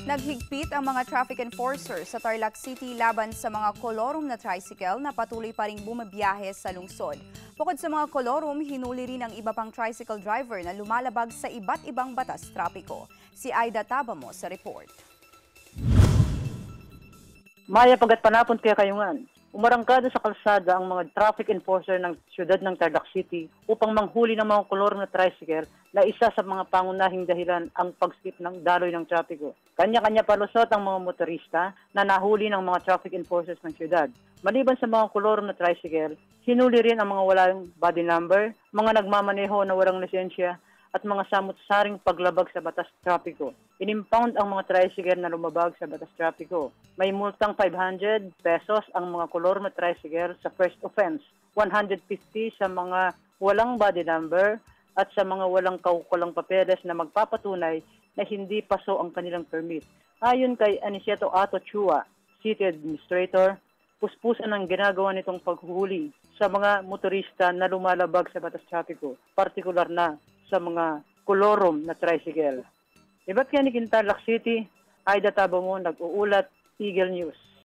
Naghigpit ang mga traffic enforcers sa Tarlac City laban sa mga kolorum na tricycle na patuloy pa ring bumabiyahe sa lungsod. Bukod sa mga kolorum, hinuli rin ang iba pang tricycle driver na lumalabag sa iba't ibang batas trapiko. Si Aida Tabamo sa report. Maya pagat panapon kaya kayungan. Umarangkada sa kalsada ang mga traffic enforcer ng siyudad ng Tarlac City upang manghuli ng mga kolor na tricycle na isa sa mga pangunahing dahilan ang pagskip ng daloy ng trapiko. Kanya-kanya palusot ang mga motorista na nahuli ng mga traffic enforcers ng siyudad. Maliban sa mga kolor na tricycle, hinuli rin ang mga walang body number, mga nagmamaneho na walang lisensya, at mga samut-saring paglabag sa batas trapiko. Inimpound ang mga tricycle na lumabag sa batas trapiko. May multang 500 pesos ang mga kolor na tricycle sa first offense, 150 sa mga walang body number at sa mga walang kaukulang papeles na magpapatunay na hindi paso ang kanilang permit. Ayon kay Aniceto Ato Chua, City Administrator, puspusan ang ginagawa nitong paghuhuli sa mga motorista na lumalabag sa batas trapiko, partikular na sa mga kolorum na tricycle. Iba't yan ni Tarlac City, Aida Tabamo, nag-uulat, Eagle News.